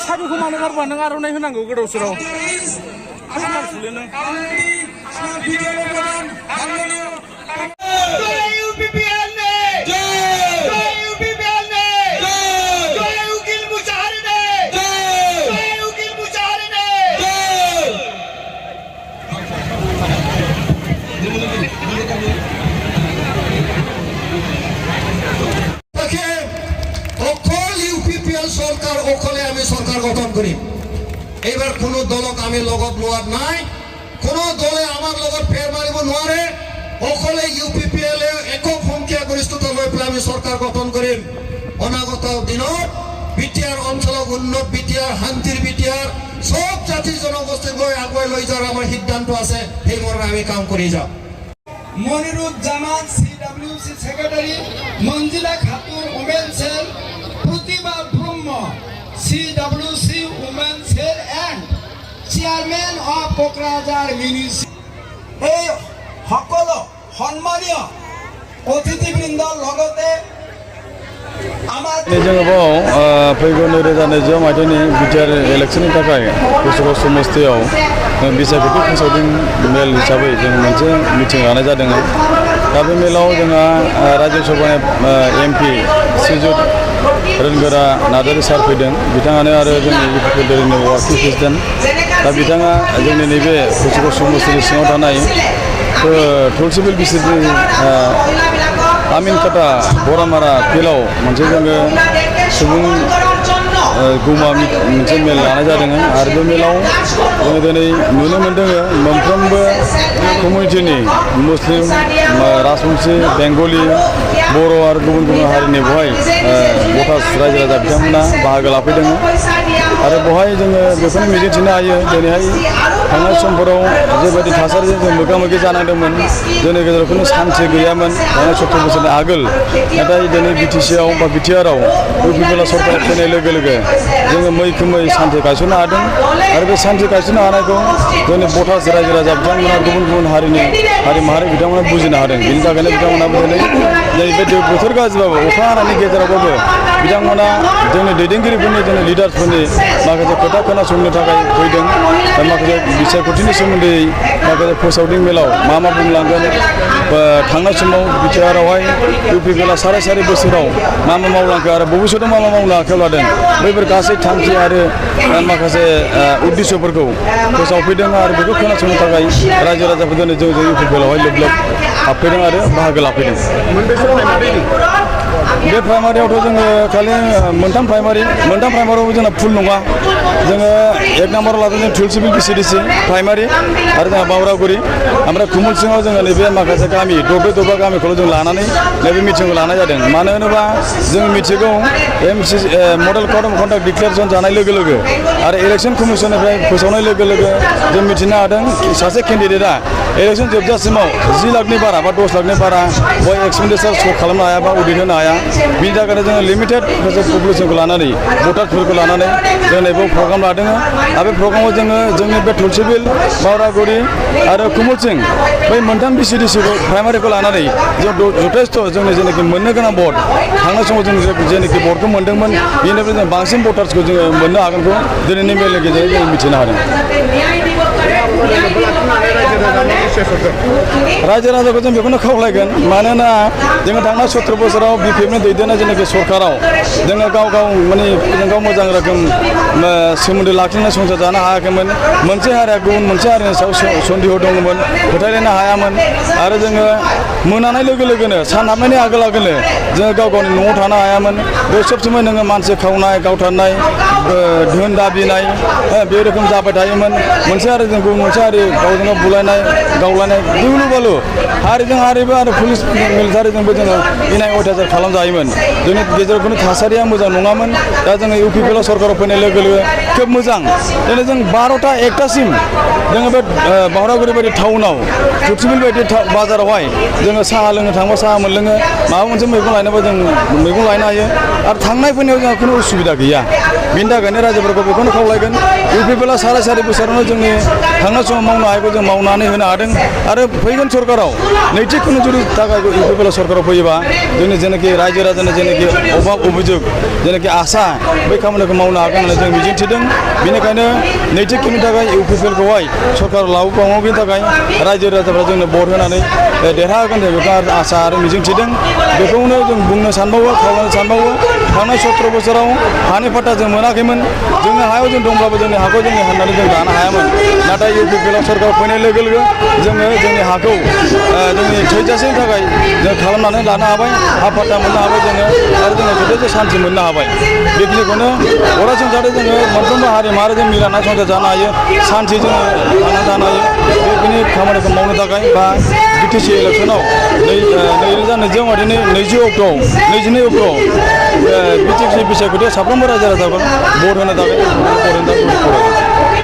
साबिखौ मानो गारबा नों आर'नाइ होनांगौ गोदाव सोराव সরকার অকলে আমি সরকার গঠন করি এবার কোন দলক আমি লগত লোৱাৰ নাই কোন দলে আমার লগত ফের মারিব নোৱাৰে অকলে ইউপিপিএল একক সংখ্যা গরিষ্ঠতা লৈ পেলাই আমি সরকার গঠন কৰিম অনাগত দিনত বিটিআর অঞ্চলক উন্নত বিটিআর শান্তিৰ বিটিআর সব জাতি জনগোষ্ঠীক লৈ আগুৱাই লৈ যোৱাৰ আমাৰ সিদ্ধান্ত আছে সেই মৰ্মে আমি কাম কৰি যাম Moniruzzaman CWC secretary Manjila Khatun women cell Pratibha Brahma CWC women cell and chairman of Kokrajhar municipality এই সকল সম্মানীয় অতিথিবৃন্দর লগতে जोङो फैगौ 2020 मायथाइनि बिटिआर इलेक्शननि थाखाय कसुगाव समस्तियाव बिसायख'थि फोसावदिं मेल हिसाबै जों मोनसे मिटिं लानाय जादों दा बे मेलाव जोंहा राज्य सभानि एमपि श्रीजुत रोनगोरा नार्जारी सार फैदों बिथाङानो आरो जोंनि इउपिपिएलनि वार्किं प्रेसिडेन्ट दा बिथाङा जोंनि नैबे कसुगाव समस्तिनि सिङाव थानाय तुलसिबिल बिसिनि आमिनकाटा बरामारा फिल्डआव मोनसे जोङो सुबुं गौमा मोनसे मेल लानाय जादों आरो बे मेलाव जोङो दिनै नुनो मोन्दों मोनफ्रोमबो कमिउनिटिनि मुस्लिम राजबंशी बेंगलि बर' आरो गुबुन गुबुन हारिनि बेवहाय भटार्स रायजो राजा बिथांमोना बाहागो लाफैदों आरो बेवहाय जोङो बेखौनो मिजिंथिनो हायो दिनैहाय थांनाय समफोराव जेबायदि थासारिजों जों मोगा मोगि जानांदोंमोन जोंनि गेजेराव खुनु सान्थि गैयामोन थांनाय 17 बोसोरनि आगोल नाथाय दिनै बिटिसिआव बा बिटिआरआव इउपिपिएल सरकार फैनाय लोगो लोगो जोङो मैखोमै सान्थि गायसननो हादों आरो बे सान्थि गायसननो हानायखौ जोंनि भटार्स रायजो राजा बिथांमोना गुबुन गुबुन हारि माहारि बिथांमोना बुजिनो हादों बिनि थाखायनो बिथांमोनाबो दिनै नैबे बोथोर गाज्रिबाबो अखा हानायनि गेजेरावबाबो बिथांमोना जोंनि दैदेनगिरिफोरनि जोंनि लिडार्सफोरनि माखासे खोथा खोनासंनो थाखाय फैदों माखासे बिसायख'थिनि सोमोन्दै माखासे फोसावदिं मेलाव मा बुंलांगोन थांनाय समाव बिटिआरआवहाय इउपिपिएलआ साराय बोसोराव मा मावलांखो आरो भबिष्यतआव मा मावनो आखायाव लादों बैफोर गासै थांखि आरो माखासे उद्देश्यफोरखौ फोसावफैदों आरो बेखौ खोनासंनो थाखाय रायजो राजाफोर जों इउपिपिएलआवहाय लोब लोब हाबफैदों आरो बाहागो लाफैदों बे प्राइमारियावथ' जोङो खालि मोनथाम प्राइमारियावबो जोंना फुल नङा जोङो 1 नाम्बाराव लादों जों तुलसिबिल बिसिडिसि प्राइमारि आरो जोंहा बावरागुरि ओमफ्राय खुमुल सिङाव जोङो नैबे माखासे गामि दबा गामिखौल' जों लानानै नैबे मिटिंखौ लानाय जादों मानो होनोबा जों मिथिगौ model code of conduct declaration जानाय लोगो लोगो आरो इलेक्शन कमिसननिफ्राय फोसावनाय लोगो लोगो जों मिथिनो हादों सासे केन्डिडेटआ इलेक्शन जोबजासिमाव 10 लाखनि बारा बा 10 लाखनि बारा बय एक्सपेन्डिचार श' खालामनो हाया बा अडिट होनो हाया बिनि थाखायनो जोङो लिमिटेड पपुलेसनखौ लानानै भटारफोरखौ लानानै जों नैबे प्रग्राम लादों आरो बे प्रग्रामाव जोङो जोंनि बे तुलसिबिल बावरागुरि आरो कुमुलसिं बै मोनथाम बिसिडिसिखौ प्राइमारिखौ लानानै जों जथेस्थ' जोंनि जेनाखि मोननो गोनां भट थांनाय समाव जों जेनाखि भटखौ मोन्दोंमोन बेनिफ्राय जों बांसिन भटार्सखौ जोङो मोननो हागोनखौ दिनैनि मेलनि गेजेरजों जों मिथिनो हादों रायजो राजाखौ जों बेखौनो खावलायगोन मानोना जोङो थांनाय 17 बोसोराव बिपिएफनि दैदेननाय जेनाखि सरकाराव जोङो गाव माने गाव मोजां रोखोम सोमोन्दो लाखिनानै संसार जानो हायाखैमोन मोनसे हारिया गुबुन मोनसे हारिनि सायाव सन्देह दङमोन फोथायलायनो हायामोन आरो जोङो मोनानाय लोगो लोगोनो सान हाबनायनि आगोलनो जोङो गावनि न'आव थानो हायामोन बे सब समय नोङो मानसि खावनाय गावथारनाय धोन दाबिनाय बे रोखोम जाबाय थायोमोन मोनसे हारिजों गुबुन मोनसे हारि गावजों गाव बुलायनाय गावलायनाय गिलु बालु हारिजों हारिबो आरो पुलिस मिलिटारिजोंबो जोङो इनाय अयथासार खालामजायोमोन जोंनि गेजेराव खुनु थासारिया मोजां नङामोन दा जोङो इउपिपिएल सरकाराव फैनाय लोगो लोगो खोब मोजां दिनै जों 12टा 1टासिम जोङो बे बावरागुरि बायदि टाउनाव तुलसिबिल बायदि बाजारावहाय जोङो साहा लोंनो थांबा साहा मोनलोङो माबा मोनसे मैगं लायनोबा जों मैगं लायनो हायो आरो थांनाय फैनायाव जोंहा खुनु उसुबिदा गैया बिनि थाखायनो रायजोफोरखौ बेखौनो खावलायगोन UPPL साराय 4 बोसोरावनो जोंनि थांनाय समाव मावनो हायैखौ जों मावनानै होनो हादों आरो फैगोन सरकाराव नैथि खुनु जुदि थाखाय UPPL सरकाराव फैयोबा जोंनि जेनाखि रायजो राजानि जेनाखि अभाब अभियोग जेनाखि आसा बै खामानिखौ मावनो हागोन होननानै जों मिजिंथिदों बेनिखायनो नैथि खेबनि थाखाय UPPLखौहाय सरकाराव लाबोबावनायनि थाखाय रायजो राजाफ्रा जोंनो भट होनानै देरहागोन जों बेखौ आसा आरो मिजिंथिदों बेखौनो जों बुंनो सानबावो खावलायनो सानबावो थांनाय 17 बोसोराव हानि फाट्टा जों मोनाखैमोन जोंनि हायाव जों दंब्लाबो जोंनि हाखौ जोंनि हाननानै जों लानो हायामोन नाथाय UPPL सरकार फैनाय लोगो लोगो जोङो जोंनि हाखौ जोंनि थैजासेनि थाखाय जों खालामनानै लानो हाबाय हा फाट्टा मोननो हाबाय जोङो आरो जोङो जथेस्थ' सान्थि मोननो हाबाय बेखिनिखौनो अरायसम जाहाथे जोङो मोनफ्रोमबो हारि माहारिजों मिलायना संसार जानो हायो सान्थि जोङो थांना थानो हायो बेखिनि खामानिखौ मावनो थाखाय बा BTC इलेक्सनाव 2020 मायथाइनि 22 अक्ट'आव BTC बिसायख'थियाव साफ्रोमबो रायजो राजाफोर भट होनो थाखाय